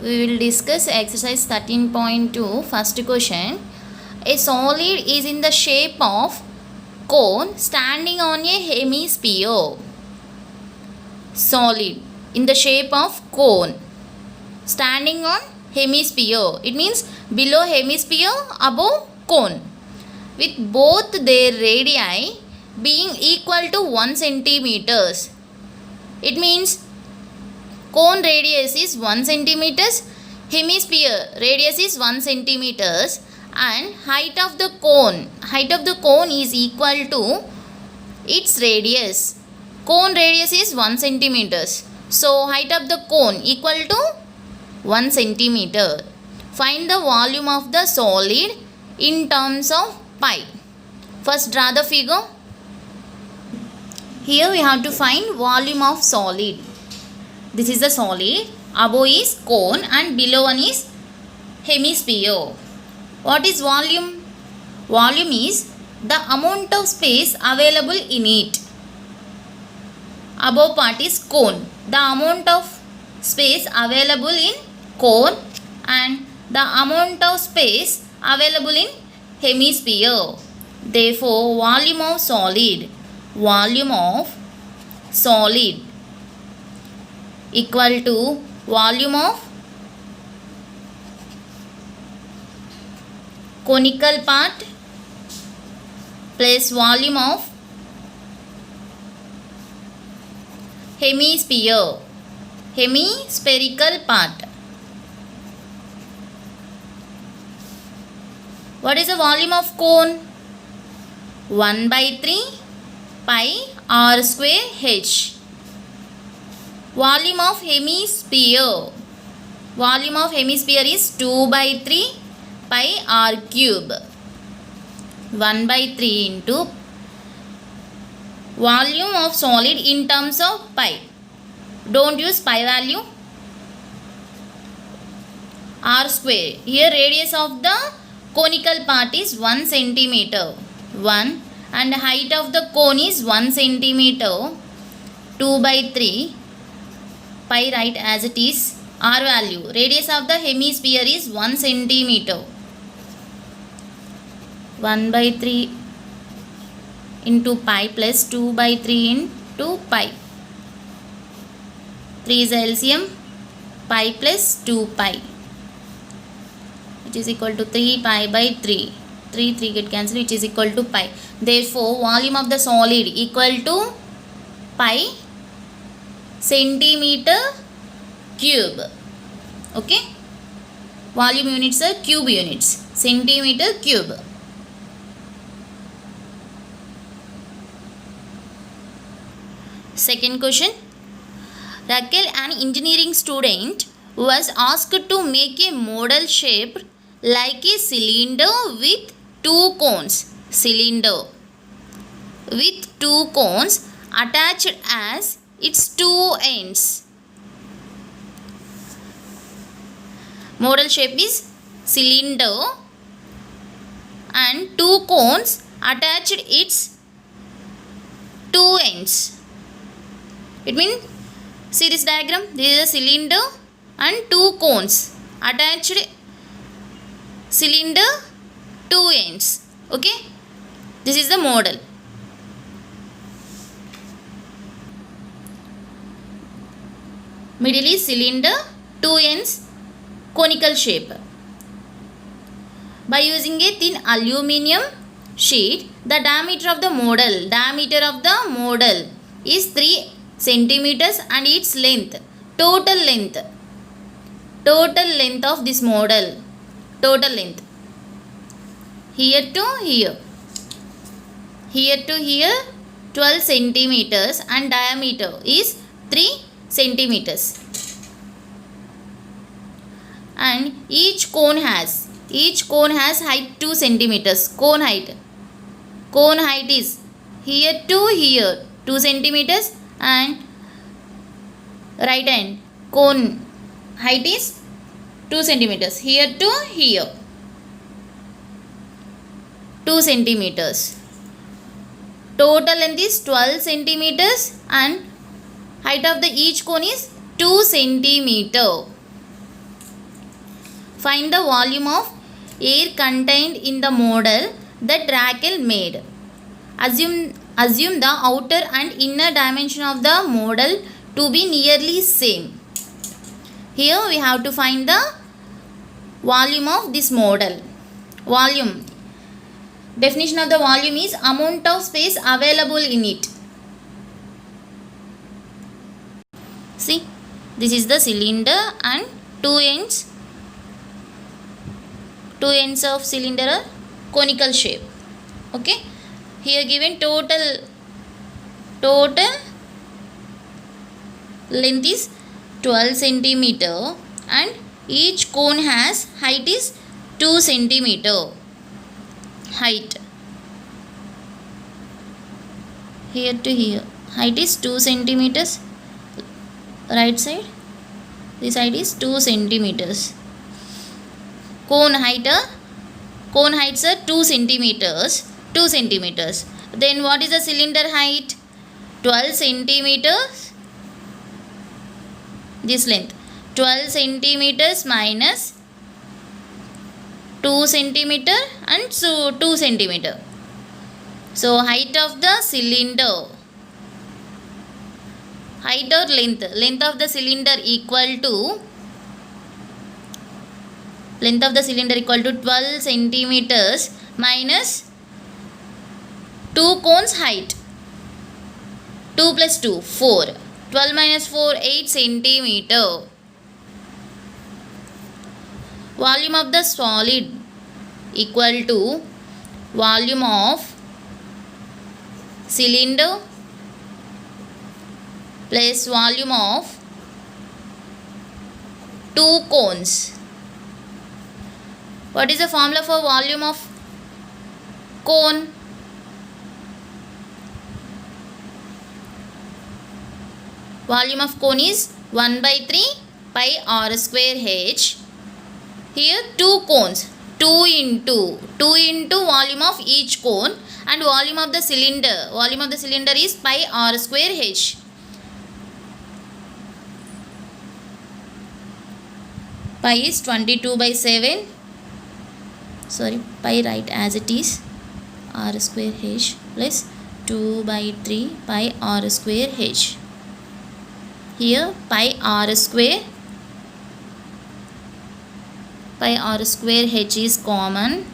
We will discuss exercise 13.2. First question. A solid is in the shape of cone standing on a hemisphere. Solid in the shape of cone standing on hemisphere. It means below hemisphere, above cone, with both their radii being equal to 1 centimeters. It means cone radius is 1 centimeters, hemisphere radius is 1 centimeters, and height of the cone is equal to its radius. Cone radius is 1 centimeters. So height of the cone equal to 1 centimeter. Find the volume of the solid in terms of pi. First draw the figure. Here we have to find volume of solid. This is the solid, above is cone and below one is hemisphere. What is volume? Volume is the amount of space available in it. Above part is cone. The amount of space available in cone and the amount of space available in hemisphere. Therefore, volume of solid equal to volume of conical part plus volume of hemispherical part. What is the volume of cone? 1 by 3 pi r square h. Volume of hemisphere is 2 by 3 pi r cube. 1 by 3 into volume of solid in terms of pi. Don't use pi value. R square. Here radius of the conical part is 1 centimeter. 1, and height of the cone is 1 centimeter. 2 by 3 pi, write as it is. R value. Radius of the hemisphere is 1 centimeter. 1 by 3 into pi plus 2 by 3 into pi. 3 is LCM. Pi plus 2 pi, which is equal to 3 pi by 3. 3 get cancelled, which is equal to pi. Therefore, volume of the solid equal to pi centimeter cube. Okay. Volume units are cube units. Centimeter cube. Second question. Raquel, an engineering student, was asked to make a model shaped like a cylinder with two cones. Cylinder with two cones attached as its two ends. Model shape is cylinder and two cones attached its two ends. It means, see this diagram. This is a cylinder and two cones attached. Cylinder, two ends. Okay. This is the model. Middle is cylinder, two ends, conical shape. By using a thin aluminium sheet, the diameter of the model is 3 centimeters and its length, total length of this model, total length, here to here 12 centimeters and diameter is 3 centimeters, and each cone has height 2 centimeters. Cone height is here to here 2 centimeters, and right hand cone height is 2 centimeters, here to here 2 centimeters. Total length is 12 centimeters and height of the each cone is 2 centimeter. Find the volume of air contained in the model that Drake made. Assume the outer and inner dimension of the model to be nearly same. Here we have to find the volume of this model. Volume. Definition of the volume is amount of space available in it. See, this is the cylinder and two ends of cylinder are conical shape. Okay, here given total length is 12 centimeter and each cone has height is 2 centimeter. Height here to here, height is 2 centimeters. Right side, this side is 2 centimeters. Cone heights are 2 centimeters. Then what is the cylinder height? 12 centimeters. This length 12 centimeters minus 2 centimeter and so 2 centimeter. So height of the cylinder, height or length of the cylinder equal to 12 centimeters minus 2 cones height. 2 plus 2 4. 12 minus 4 8 centimeter. Volume of the solid equal to volume of cylinder plus volume of 2 cones. What is the formula for volume of cone? Volume of cone is 1 by 3 pi r square h. Here 2 cones, 2 into volume of each cone and volume of the cylinder. Volume of the cylinder is pi r square h. Pi is 22 by 7. Sorry, pi write as it is, r square h plus 2 by 3 pi r square h. Here pi r square h is common.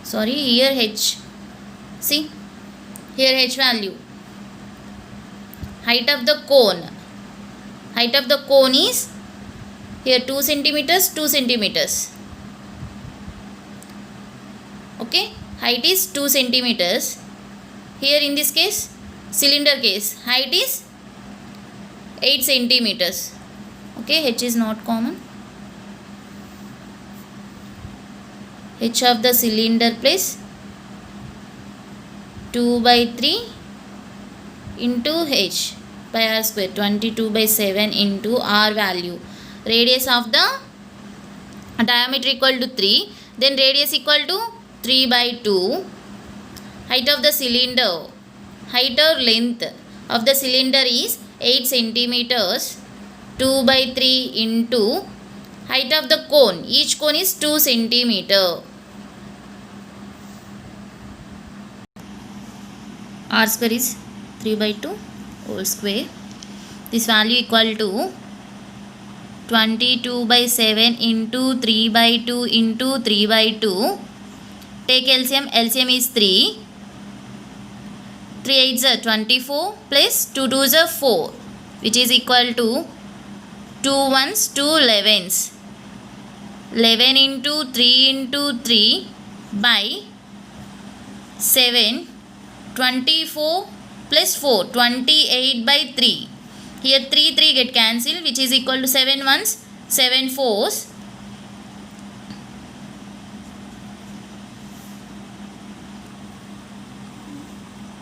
Sorry, here h. See, here h value. Height of the cone is here 2 centimeters. Okay, height is 2 centimeters. Here in this case, cylinder case, height is 8 centimeters. Okay, h is not common. H of the cylinder plus 2 by 3 into h pi r square, 22 by 7 into r value. Radius of the diameter equal to 3, then radius equal to 3 by 2. Height of the cylinder, height or length of the cylinder is 8 centimeters. 2 by 3 into height of the cone, each cone is 2 centimeter. R square is 3 by 2 whole square. This value equal to 22 by 7 into 3 by 2 into 3 by 2. Take LCM. LCM is 3. 3 8s are 24 plus 2 2s are 4, which is equal to 2 1s 2 11s. 11 into 3 into 3 by 7. 24 plus 4, 28 by 3. Here 3 get cancelled, which is equal to 7 1s 7 4s.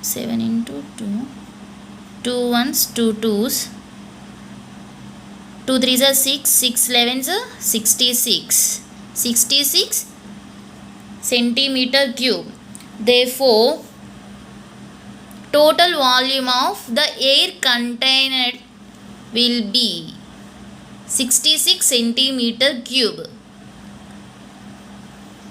7 into 2, 2 1s 2 2s, 2 3s are 6, 6 11s are 66 centimeter cube. Therefore, total volume of the air contained will be 66 centimeter cube.